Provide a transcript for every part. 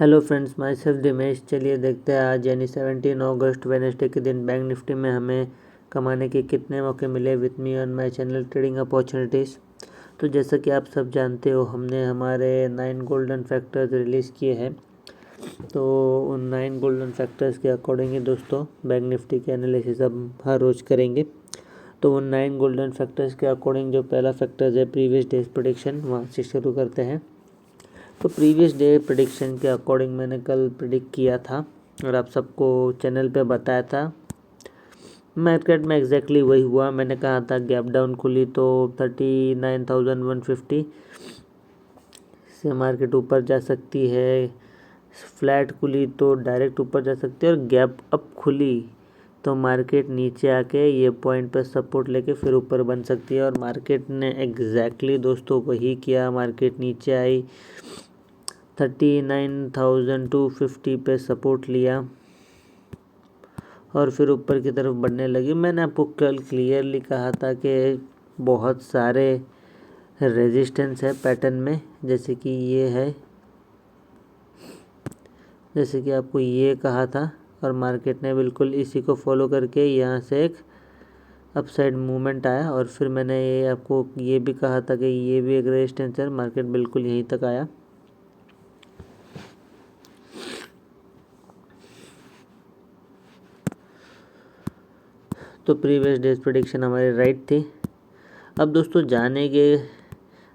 Hello friends, myself Dimesh. चलिए देखते हैं आज यानी 17 अगस्त वेडनेसडे के दिन बैंक निफ्टी में हमें कमाने के कितने मौके मिले with me on my channel trading opportunities. तो जैसा कि आप सब जानते हो, हमने हमारे 9 गोल्डन फैक्टर्स रिलीज़ किए हैं। तो उन 9 गोल्डन फैक्टर्स के अकॉर्डिंग ही दोस्तों बैंक निफ्टी के एनालिसिस अब हर रोज़ करेंगे। तो उन 9 गोल्डन फैक्टर्स के अकॉर्डिंग जो पहला फैक्टर्स है प्रीवियस डेज प्रेडिक्शन, वहाँ से शुरू करते हैं। तो प्रीवियस डे प्रेडिक्शन के अकॉर्डिंग मैंने कल प्रेडिक्ट किया था और आप सबको चैनल पे बताया था। मार्केट में एग्जैक्टली वही हुआ। मैंने कहा था गैप डाउन खुली तो 39,150 से मार्केट ऊपर जा सकती है, फ्लैट खुली तो डायरेक्ट ऊपर जा सकती है, और गैप अप खुली तो मार्केट नीचे आके ये पॉइंट पर सपोर्ट लेके फिर ऊपर बन सकती है। और मार्केट ने एग्जैक्टली दोस्तों वही किया। मार्केट नीचे आई, 39,250 पे सपोर्ट लिया और फिर ऊपर की तरफ बढ़ने लगी। मैंने आपको कल क्लियरली कहा था कि बहुत सारे रेजिस्टेंस है पैटर्न में, जैसे कि ये है, जैसे कि आपको ये कहा था, और मार्केट ने बिल्कुल इसी को फॉलो करके यहाँ से एक अपसाइड मूवमेंट आया। और फिर मैंने ये आपको ये भी कहा था कि ये भी एक रेजिस्टेंस है, मार्केट बिल्कुल यहीं तक आया। तो प्रीवियस डेज प्रेडिक्शन हमारी राइट थी। अब दोस्तों जानेंगे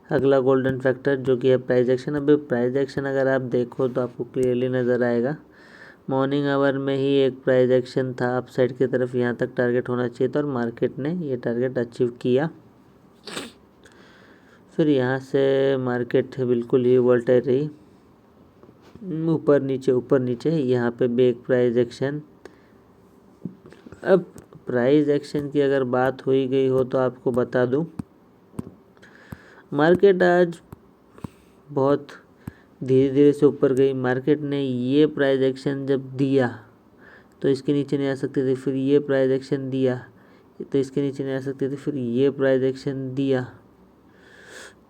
अगला गोल्डन फैक्टर जो कि है प्राइस एक्शन। अभी प्राइस एक्शन अगर आप देखो तो आपको क्लियरली नज़र आएगा। मॉर्निंग आवर में ही एक प्राइस एक्शन था अप साइड की तरफ, यहाँ तक टारगेट होना चाहिए था और मार्केट ने ये टारगेट अचीव किया। फिर यहाँ से मार्केट बिल्कुल ही वोलेटाइल रही, ऊपर नीचे। यहाँ पे भी एक प्राइस एक्शन। अब प्राइस एक्शन की अगर बात हुई गई हो तो आपको बता दूं, मार्केट आज बहुत धीरे धीरे से ऊपर गई। मार्केट ने ये प्राइस एक्शन जब दिया तो इसके नीचे नहीं आ सकती थी, फिर ये प्राइस एक्शन दिया तो इसके नीचे नहीं आ सकती थी, फिर ये प्राइस एक्शन दिया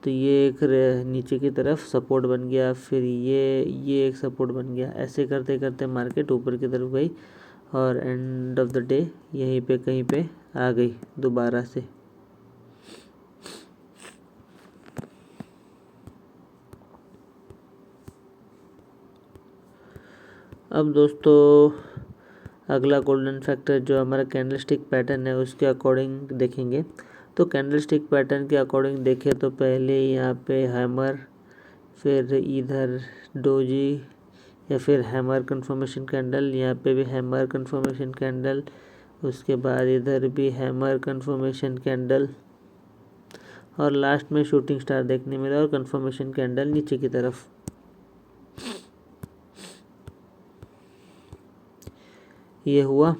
तो ये एक नीचे की तरफ सपोर्ट बन गया, फिर ये एक सपोर्ट बन गया। ऐसे करते करते मार्केट ऊपर की तरफ गई और एंड ऑफ द डे यहीं पे कहीं पे आ गई दोबारा से। अब दोस्तों अगला गोल्डन फैक्टर जो हमारा कैंडलस्टिक पैटर्न है उसके अकॉर्डिंग देखेंगे। तो कैंडलस्टिक पैटर्न के अकॉर्डिंग देखें तो पहले यहाँ पे हैमर, फिर इधर डोजी या फिर हैमर कंफर्मेशन कैंडल, यहाँ पे भी हैमर कंफर्मेशन कैंडल, उसके बाद इधर भी हैमर कंफर्मेशन कैंडल और लास्ट में शूटिंग स्टार देखने मिला और कंफर्मेशन कैंडल नीचे की तरफ। ये हुआ।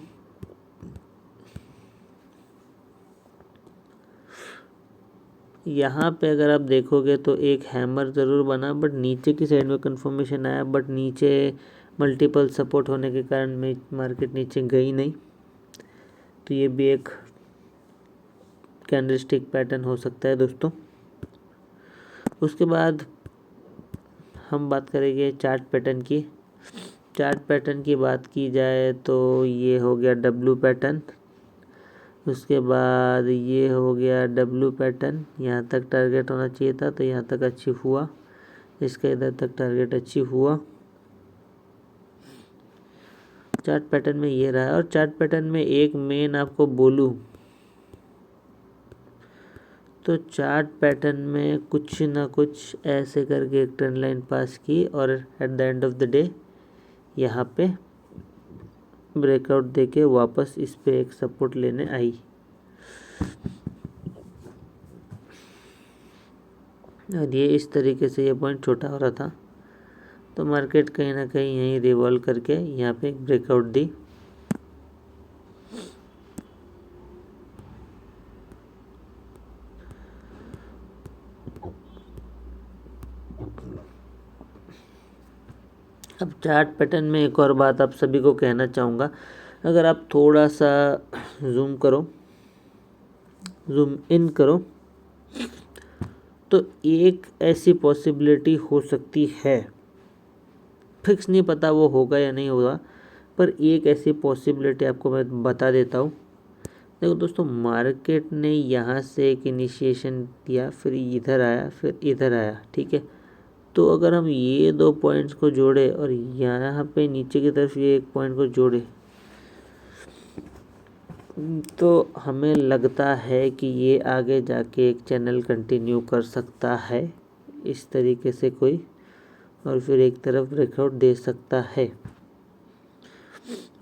यहाँ पे अगर आप देखोगे तो एक हैमर ज़रूर बना, बट नीचे की साइड में कंफर्मेशन आया, बट नीचे मल्टीपल सपोर्ट होने के कारण में मार्केट नीचे गई नहीं। तो ये भी एक कैंडलस्टिक पैटर्न हो सकता है दोस्तों। उसके बाद हम बात करेंगे चार्ट पैटर्न की। चार्ट पैटर्न की बात की जाए तो ये हो गया डब्लू पैटर्न, उसके बाद ये हो गया डब्लू पैटर्न। यहाँ तक टारगेट होना चाहिए था तो यहाँ तक अचीव हुआ, इसका इधर तक टारगेट अचीव हुआ। चार्ट पैटर्न में ये रहा। और चार्ट पैटर्न में एक मेन आपको बोलूँ तो चार्ट पैटर्न में कुछ ना कुछ ऐसे करके एक ट्रेंड लाइन पास की और at the end of the day यहाँ पे ब्रेकआउट देके वापस इस पे एक सपोर्ट लेने आई। और ये इस तरीके से ये पॉइंट छोटा हो रहा था तो मार्केट कहीं ना कहीं यहीं रिवॉल्व करके यहाँ पे एक ब्रेकआउट दी। अब चार्ट पैटर्न में एक और बात आप सभी को कहना चाहूँगा, अगर आप थोड़ा सा जूम इन करो तो एक ऐसी पॉसिबिलिटी हो सकती है फिक्स नहीं पता वो होगा या नहीं होगा, पर एक ऐसी पॉसिबिलिटी आपको मैं बता देता हूँ। देखो दोस्तों, मार्केट ने यहाँ से एक इनिशिएशन दिया, फिर इधर आया, फिर इधर आया, ठीक है। तो अगर हम ये 2 पॉइंट्स को जोड़े और यहाँ पे नीचे की तरफ ये एक पॉइंट को जोड़े, तो हमें लगता है कि ये आगे जाके एक चैनल कंटिन्यू कर सकता है इस तरीके से कोई, और फिर एक तरफ ब्रेकआउट दे सकता है।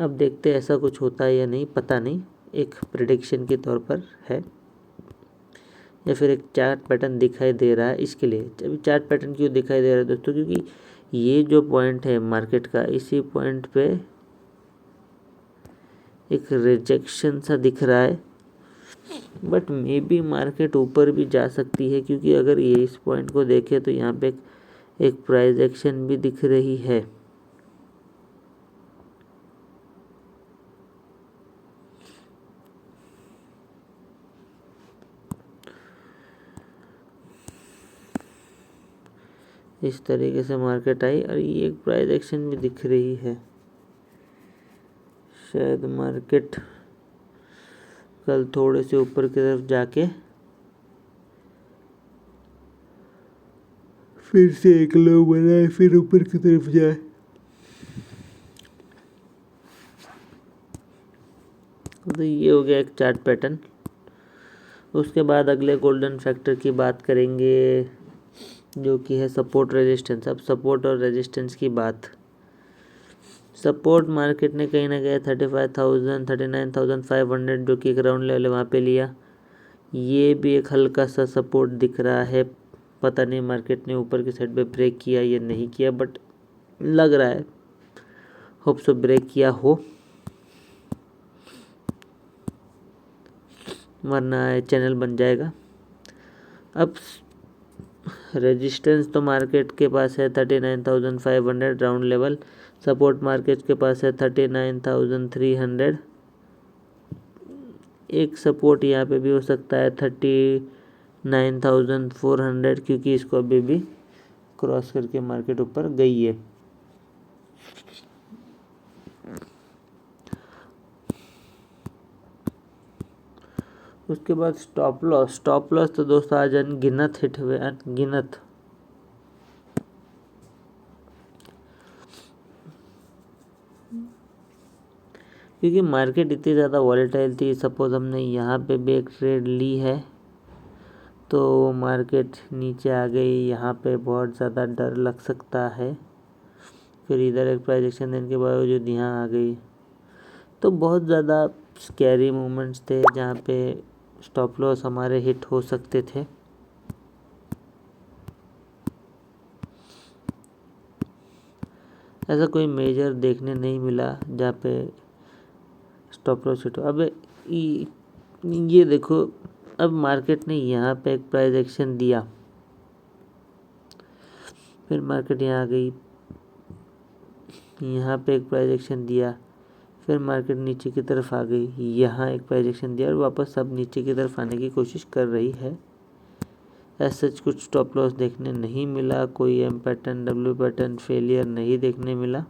अब देखते हैं ऐसा कुछ होता है या नहीं, पता नहीं, एक प्रेडिक्शन के तौर पर है, या फिर एक चार्ट पैटर्न दिखाई दे रहा है इसके लिए। अभी चार्ट पैटर्न क्यों दिखाई दे रहा है दोस्तों, क्योंकि ये जो पॉइंट है मार्केट का, इसी पॉइंट पे एक रिजेक्शन सा दिख रहा है, बट मे बी मार्केट ऊपर भी जा सकती है, क्योंकि अगर ये इस पॉइंट को देखें तो यहाँ पे एक प्राइस एक्शन भी दिख रही है। इस तरीके से मार्केट आई और ये एक प्राइस एक्शन भी दिख रही है। शायद मार्केट कल थोड़े से ऊपर की तरफ जाके फिर से एक लो बनाए, फिर ऊपर की तरफ जाए। तो ये हो गया एक चार्ट पैटर्न। उसके बाद अगले गोल्डन फैक्टर की बात करेंगे, जो कि है सपोर्ट रेजिस्टेंस। अब सपोर्ट और रेजिस्टेंस की बात, सपोर्ट मार्केट ने कहीं ना कहीं 35,000 39,500 जो कि ग्राउंड लेवल है वहाँ पे लिया। ये भी एक हल्का सा सपोर्ट दिख रहा है, पता नहीं मार्केट ने ऊपर की साइड पे ब्रेक किया या नहीं किया, बट लग रहा है होप सो ब्रेक किया हो, वरना चैनल बन जाएगा। अब रेजिस्टेंस तो मार्केट के पास है 39,500 राउंड लेवल, सपोर्ट मार्केट के पास है 39,300। एक सपोर्ट यहाँ पे भी हो सकता है 39,400, क्योंकि इसको अभी भी क्रॉस करके मार्केट ऊपर गई है। उसके बाद स्टॉप लॉस तो दोस्तों आज अनगिनत हिट हुए, अनगिनत। क्योंकि मार्केट इतनी ज़्यादा वॉलेटाइल थी। सपोज हमने यहाँ पे भी एक ट्रेड ली है तो मार्केट नीचे आ गई, यहाँ पे बहुत ज़्यादा डर लग सकता है, फिर इधर एक प्राइस एक्शन देने के बावजूद यहाँ आ गई, तो बहुत ज़्यादा स्कैरी मोमेंट्स थे जहाँ पे स्टॉप लॉस हमारे हिट हो सकते थे। ऐसा कोई मेजर देखने नहीं मिला जहाँ पे स्टॉप लॉस हिट हो। अब ये देखो, अब मार्केट ने यहाँ पे एक प्राइस एक्शन दिया, फिर मार्केट यहाँ आ गई, यहाँ पे एक प्राइस एक्शन दिया, फिर मार्केट नीचे की तरफ आ गई, यहाँ एक प्राइस एक्शन दिया और वापस अब नीचे की तरफ आने की कोशिश कर रही है। ऐसा कुछ स्टॉप लॉस देखने नहीं मिला, कोई M pattern W pattern failure नहीं देखने मिला,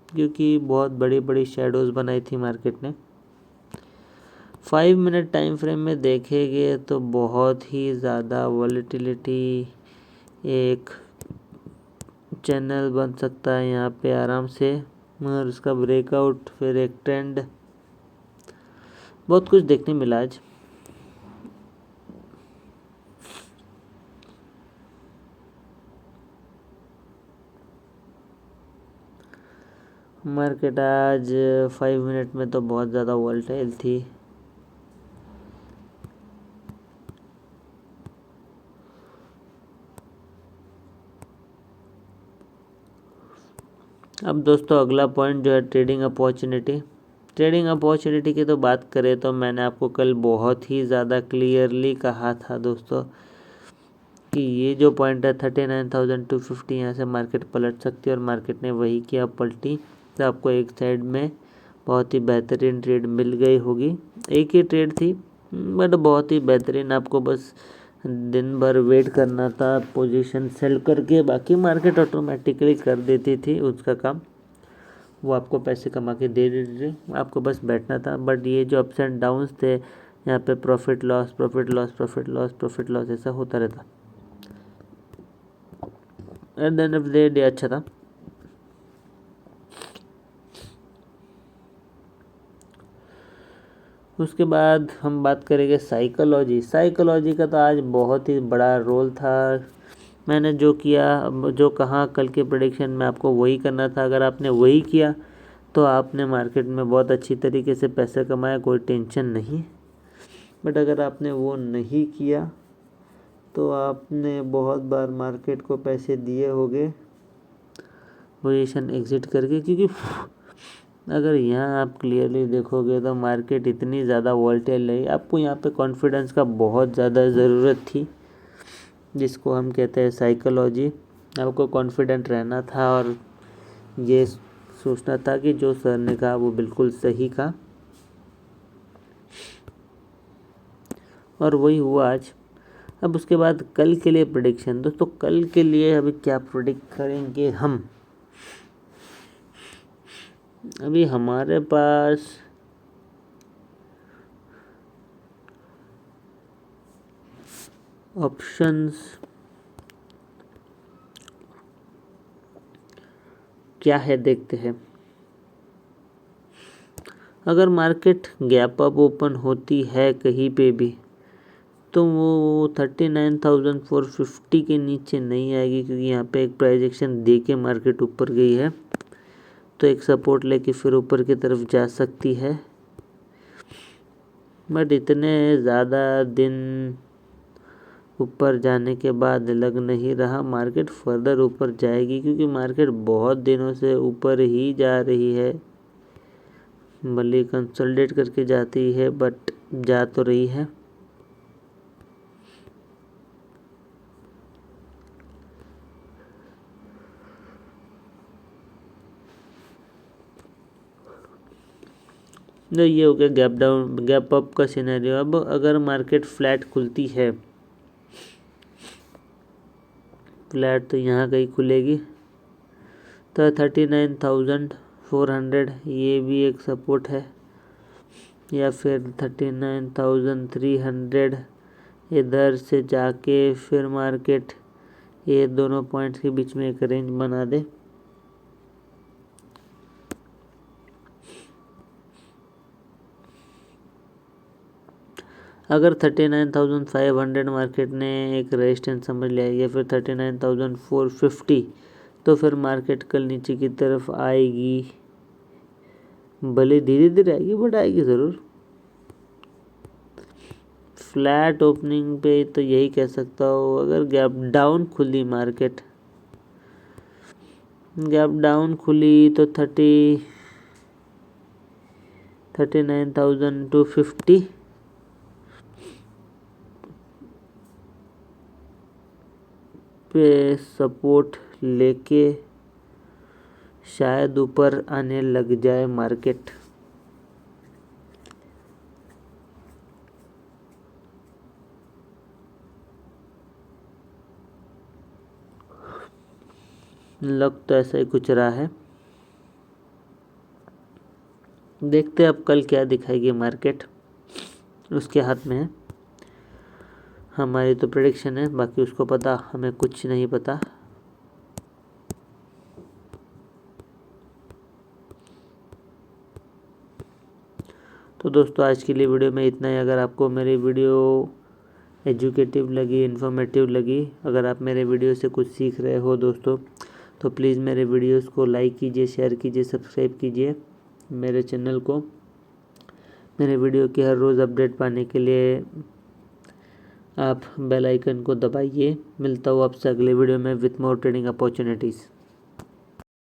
क्योंकि बहुत बड़ी बड़ी शेडोज बनाई थी मार्केट ने। 5 मिनट टाइम फ्रेम में देखेंगे तो बहुत ही ज़्यादा वॉलेटिलिटी, एक चैनल बन सकता है यहाँ पे आराम से, मगर उसका ब्रेकआउट, फिर एक ट्रेंड, बहुत कुछ देखने मिला आज। मार्केट आज 5 मिनट में तो बहुत ज़्यादा वॉलेटाइल थी। अब दोस्तों अगला पॉइंट जो है ट्रेडिंग अपॉर्चुनिटी की तो बात करें तो मैंने आपको कल बहुत ही ज़्यादा क्लियरली कहा था दोस्तों कि ये जो पॉइंट है 39,250, यहाँ से मार्केट पलट सकती है, और मार्केट ने वही किया, पलटी, तो आपको एक साइड में बहुत ही बेहतरीन ट्रेड मिल गई होगी। एक ही ट्रेड थी बट बहुत ही बेहतरीन, आपको बस दिन भर वेट करना था पोजीशन सेल करके, बाकी मार्केट ऑटोमेटिकली कर देती थी उसका काम, वो आपको पैसे कमा के दे देती थी, आपको बस बैठना था। बट ये जो अप्स एंड डाउन्स थे, यहाँ पे profit loss profit loss profit loss profit loss ऐसा होता रहता। At the end of the day अच्छा था। उसके बाद हम बात करेंगे साइकोलॉजी का तो आज बहुत ही बड़ा रोल था। मैंने जो किया, जो कहा कल के प्रेडिक्शन में, आपको वही करना था। अगर आपने वही किया तो आपने मार्केट में बहुत अच्छी तरीके से पैसे कमाया, कोई टेंशन नहीं। बट अगर आपने वो नहीं किया तो आपने बहुत बार मार्केट को पैसे दिए होंगे पोजीशन एग्जिट करके, क्योंकि अगर यहाँ आप क्लियरली देखोगे तो मार्केट इतनी ज़्यादा वॉलेटाइल रही, आपको यहाँ पे कॉन्फिडेंस का बहुत ज़्यादा ज़रूरत थी, जिसको हम कहते हैं साइकोलॉजी। आपको कॉन्फिडेंट रहना था और ये सोचना था कि जो सर ने कहा वो बिल्कुल सही कहा, और वही हुआ आज। अब उसके बाद कल के लिए प्रेडिक्शन। दोस्तों कल के लिए अभी क्या प्रेडिक्ट करेंगे हम, अभी हमारे पास ऑप्शंस क्या है देखते हैं। अगर मार्केट गैप अप ओपन होती है कहीं पे भी तो वो 39,450 के नीचे नहीं आएगी, क्योंकि यहाँ पे एक प्राइजेक्शन दे के मार्केट ऊपर गई है, तो एक सपोर्ट लेके फिर ऊपर की तरफ जा सकती है। बट इतने ज़्यादा दिन ऊपर जाने के बाद लग नहीं रहा मार्केट फर्दर ऊपर जाएगी, क्योंकि मार्केट बहुत दिनों से ऊपर ही जा रही है, भले कंसोलिडेट करके जाती है बट जा तो रही है। तो ये हो गया गैप अप का सिनेरियो। अब अगर मार्केट फ्लैट खुलती है, फ्लैट तो यहाँ कहीं खुलेगी, तो 39,400 ये भी एक सपोर्ट है, या फिर 39,300 इधर से जाके फिर मार्केट ये दोनों पॉइंट्स के बीच में एक रेंज बना दे। अगर 39,500 मार्केट ने एक रेजिस्टेंस समझ लिया, या फिर 39,450, तो फिर मार्केट कल नीचे की तरफ आएगी, भले धीरे धीरे आएगी बट आएगी ज़रूर। फ्लैट ओपनिंग पे तो यही कह सकता हूँ। अगर गैप डाउन खुली, मार्केट गैप डाउन खुली तो 39,250 पे सपोर्ट लेके शायद ऊपर आने लग जाए मार्केट। लग तो ऐसा ही कुछ रहा है, देखते हैं अब कल क्या दिखाएगी मार्केट, उसके हाथ में है। हमारी तो प्रेडिक्शन है, बाकी उसको पता, हमें कुछ नहीं पता। तो दोस्तों आज के लिए वीडियो में इतना ही। अगर आपको मेरी वीडियो एजुकेटिव लगी, इन्फॉर्मेटिव लगी, अगर आप मेरे वीडियो से कुछ सीख रहे हो दोस्तों, तो प्लीज़ मेरे वीडियोस को लाइक कीजिए, शेयर कीजिए, सब्सक्राइब कीजिए मेरे चैनल को। मेरे वीडियो की हर रोज़ अपडेट पाने के लिए आप बेल आइकन को दबाइए। मिलता हूँ आपसे अगले वीडियो में विथ मोर ट्रेडिंग अपॉर्चुनिटीज़।